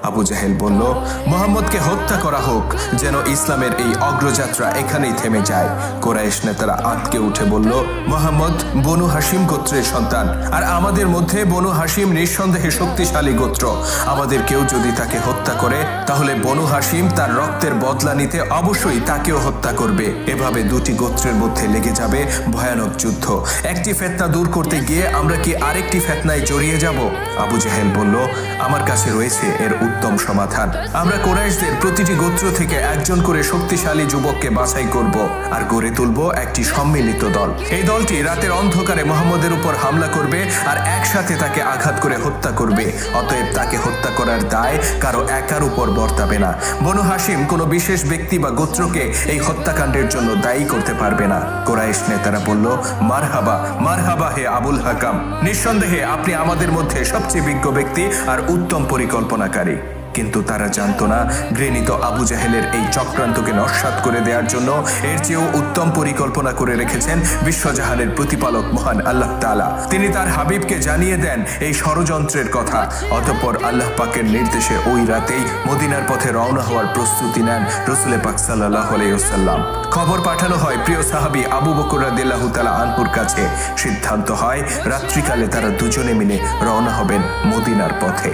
আবু জাহেল বলল, মুহাম্মদকে হত্যা করা হোক, যেন ইসলামের এই অগ্রযাত্রা এখানেই থেমে যায়। কুরাইশ নেতারা আঁতকে উঠে বলল, মুহাম্মদ বনু হাশিম গোত্রের সন্তান, আর আমাদের মধ্যে বনু হাশিম নিঃসন্দেহে শক্তিশালী গোত্র। আমাদের কেউ যদি তাকে হত্যা করে, তাহলে বনু হাশিম তার রক্তের বদলা নিতে অবশ্যই তাকেও হত্যা করবে। এভাবে দুটি গোত্রের মধ্যে লেগে যাবে ভয়ানক যুদ্ধ। একটি ফিতনা দূর করতে গিয়ে আমরা কি আরেকটি ফিতনায় জড়িয়ে যাব? আবু জাহেল বলল, আমার কাছে রয়েছে এর উত্তম সমাধান। আমরা কুরাইশদের প্রতিটি গোত্র থেকে একজন করে শক্তিশালী যুবককে বাছাই করব আর গড়ে তুলব একটি সম্মিলিত দল। এই দলটি রাতের অন্ধকারে মুহাম্মদের উপর হামলা করবে আর একসাথে তাকে আঘাত করে হত্যা করবে। অতএব তাকে হত্যা করার দায় কারো একার উপর বর্তাবে না। বনু হাশিম কোনো বিশেষ ব্যক্তি বা গোত্রকে এই হত্যাকাণ্ডের জন্য দায়ী করতে পারবে না। কুরাইশ নেতারা বলল, মারহাবা মারহাবা হে আবুল হাকাম, নিঃসন্দেহে আপনি আমাদের মধ্যে সবচেয়ে বিজ্ঞ ব্যক্তি আর উত্তম পরিকল্পনাকারী। কিন্তু তারা জানতো না, ঘৃণিত আবু জাহেলের এই চক্রান্তকে নস্যাৎ করে দেওয়ার জন্য এর চেয়েও উত্তম পরিকল্পনা করে রেখেছেন বিশ্বজাহানের প্রতিপালক মহান আল্লাহ তাআলা। তিনি তার হাবিবকে জানিয়ে দেন এই ষড়যন্ত্রের কথা। অতঃপর আল্লাহ পাকের নির্দেশে ওই রাতেই মদিনার পথে রওনা হওয়ার প্রস্তুতি নেন রাসূল পাক সাল্লাল্লাহু আলাইহি ওয়াসাল্লাম। খবর পাঠানো হয় প্রিয় সাহাবী আবু বকর রাদিয়াল্লাহু তাআলা আনহুর কাছে। সিদ্ধান্ত হয় রাত্রিকালে তারা দুজনে মিলে রওনা হবেন মদিনার পথে।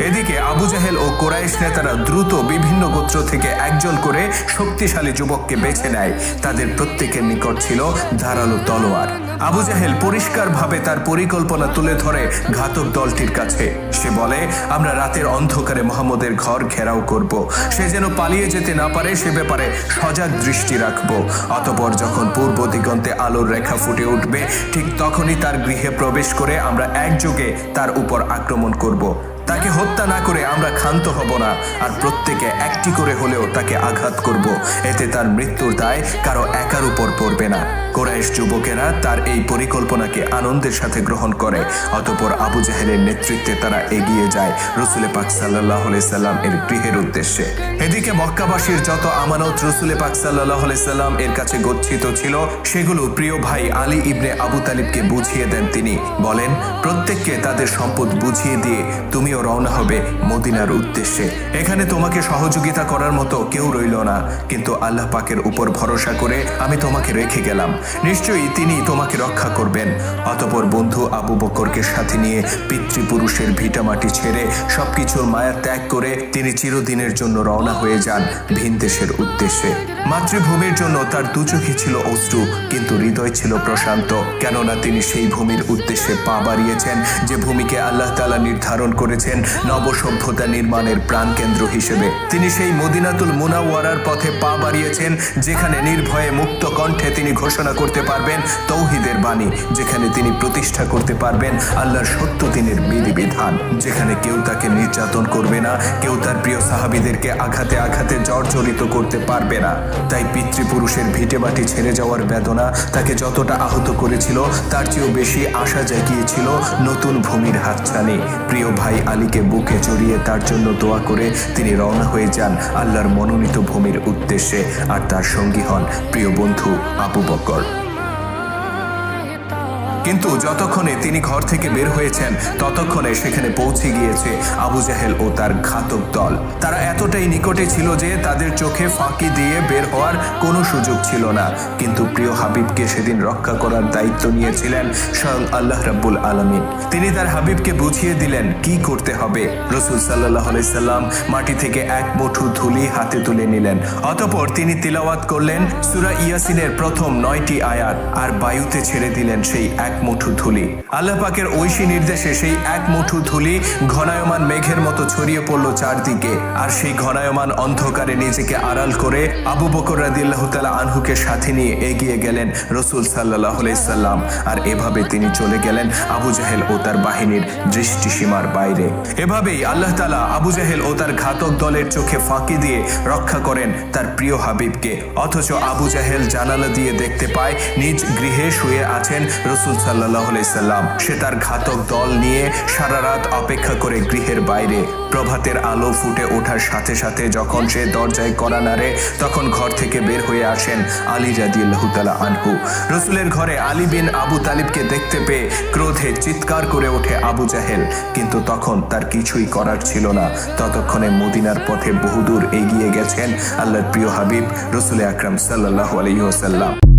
এদিকে আবু জাহেল ও কুরাইশ নেতারা দ্রুত বিভিন্ন গোত্র থেকে একজন করে শক্তিশালী যুবককে বেছে নেয়। তাদের প্রত্যেকের নিকট ছিল ধারালো তলোয়ার। আবু জাহেল পরিষ্কারভাবে তার পরিকল্পনা তুলে ধরে ঘাতক দলটির কাছে। সে বলে, আমরা রাতের অন্ধকারে মুহাম্মদের ঘর ঘেরাও করব। সে যেন পালিয়ে যেতে না পারে সে ব্যাপারে সজাগ দৃষ্টি রাখব। অতঃপর যখন পূর্ব দিগন্তে আলোর রেখা ফুটে উঠবে, ঠিক তখনই তার গৃহে প্রবেশ করে আমরা একযোগে তার উপর আক্রমণ করব। তাকে হত্যা না করে আমরা ক্ষান্ত হব না, আর প্রত্যেকে একটি করে হলেও তাকে আঘাত করব। এতে তার মৃত্যুর দায় কারো একার উপর পড়বে না। কুরাইশ যুবকেরা তার এই পরিকল্পনাকে আনন্দের সাথে গ্রহণ করে। অতঃপর আবু জাহেলের নেতৃত্বে তারা এগিয়ে যায় রাসূল পাক সাল্লাল্লাহু আলাইহি সাল্লাম এর গৃহের উদ্দেশ্যে। এদিকে মক্কাবাসীর যত আমানত রাসূল পাক সাল্লাল্লাহু আলাইহি সাল্লাম এর কাছে গচ্ছিত ছিল, সেগুলো প্রিয় ভাই আলী ইবনে আবু তালিবকে বুঝিয়ে দেন। তিনি বলেন, প্রত্যেককে তাদের সম্পদ বুঝিয়ে দিয়ে তুমিও রওনা হবে মদিনার উদ্দেশ্যে। এখানে তোমাকে সহযোগিতা করার মতো কেউ রইল না, কিন্তু আল্লাহ পাকের উপর ভরসা করে আমি তোমাকে রেখে গেলাম। নিশ্চয়ই তিনি তোমাকে রক্ষা করবেন। অতঃপর বন্ধু আবু বকরকে সাথে নিয়ে পিতৃপুরুষের ভিটামাটি ছেড়ে সবকিছুর মায়া ত্যাগ করে তিনি চিরদিনের জন্য রওনা হয়ে যান ভিন দেশের উদ্দেশ্যে। মাতৃভূমির জন্য তার দুচোখে ছিল অশ্রু, কিন্তু হৃদয় ছিল প্রশান্ত। কেননা তিনি সেই ভূমির উদ্দেশ্যে পা বাড়িয়েছেন যে ভূমিকে আল্লাহ তাআলা নির্ধারণ করেছেন নবসভ্যতা নির্মাণের প্রাণকেন্দ্র হিসেবে। তিনি সেই মদিনাতুল মুনাওয়ারার পথে পা বাড়িয়েছেন, যেখানে নির্ভয়ে মুক্ত কণ্ঠে তিনি ঘোষণা করতে পারবেন তৌহিদের বাণী, যেখানে তিনি প্রতিষ্ঠা করতে পারবেন আল্লাহর সত্য দিনের বিধিবিধান, যেখানে কেউ তাকে নির্যাতন করবে না, কেউ তার প্রিয় সাহাবীদেরকে আঘাতে আঘাতে জর্জরিত করতে পারবে না। তাই পিতৃপুরুষের ভিটেমাটি ছেড়ে যাওয়ার বেদনা তাকে যতটা আহত করেছিল, তার চেয়েও বেশি আশা জাগিয়েছিল নতুন ভূমির হাতছানি। প্রিয় ভাই আলীকে বুকে জড়িয়ে তার জন্য দোয়া করে তিনি রওনা হয়ে যান আল্লাহর মনোনীত ভূমির উদ্দেশ্যে, আর তার সঙ্গী হন প্রিয় বন্ধু আবু বকর। কিন্তু যতক্ষণে তিনি ঘর থেকে বের হয়েছেন, ততক্ষণে সেখানে পৌঁছে গিয়েছে আবু জাহেল ও তার ঘাতক দল। তারা এতটাই নিকটে ছিল যে তাদের চোখে ফাঁকি দিয়ে বের হওয়ার কোনো সুযোগ ছিল না। কিন্তু প্রিয় হাবিবকে সেদিন রক্ষা করার দায়িত্ব নিয়েছিলেন স্বয়ং আল্লাহ রাব্বুল আলামিন। তিনি তার হাবিবকে বুঝিয়ে দিলেন কি করতে হবে। রাসূল সাল্লাল্লাহু আলাইহি সাল্লাম মাটি থেকে এক মুঠো ধুলি হাতে তুলে নিলেন। অতঃপর তিনি তিলাওয়াত করলেন সূরা ইয়াসিনের প্রথম 9টি আয়াত, আর বায়ুতে ছেড়ে দিলেন সেই এক মুঠো ধুলি। আল্লাহ পাকের ঐশী নির্দেশে সেই এক মুঠো ধুলি ঘনায়মান মেঘের মতো ছড়িয়ে পড়ল চারদিকে। আর সেই ঘনায়মান অন্ধকারে নিজেকে আড়াল করে আবু বকর রাদিয়াল্লাহু তাআলা আনহুকে সাথে নিয়ে এগিয়ে গেলেন রাসূল সাল্লাল্লাহু আলাইহি সাল্লাম। আর এভাবে তিনি চলে গেলেন আবু জাহেল ও তার বাহিনীর দৃষ্টিসীমার বাইরে। এভাবেই আল্লাহ তাআলা আবু জাহেল ও তার ঘাতক দলের চোখে ফাঁকি দিয়ে রক্ষা করেন তার প্রিয় হাবিবকে। অথচ আবু জাহেল জানালা দিয়ে দেখতে পায় নিজ গৃহে শুয়ে আছেন রাসূল সাল্লাল্লাহু আলাইহি সাল্লাম। সে তার ঘাতক দল নিয়ে সারা রাত অপেক্ষা করে গৃহের বাইরে। প্রভাতের আলো ফুটে ওঠার সাথে সাথে যখন সে দরজায় কড়া নাড়ে, তখন ঘর থেকে বের হয়ে আসেন আলী রাদিয়াল্লাহু তাআলা আনহু। রাসূলের ঘরে আলী বিন আবু তালিবকে দেখতে পেয়ে ক্রোধে চিৎকার করে ওঠে আবু জাহেল, কিন্তু তখন তার কিছুই করার ছিল না। ততক্ষণে মদিনার পথে বহুদূর এগিয়ে গেছেন আল্লাহর প্রিয় হাবিব রাসূল আকরাম সাল্লাল্লাহু আলাইহি ওয়াসাল্লাম।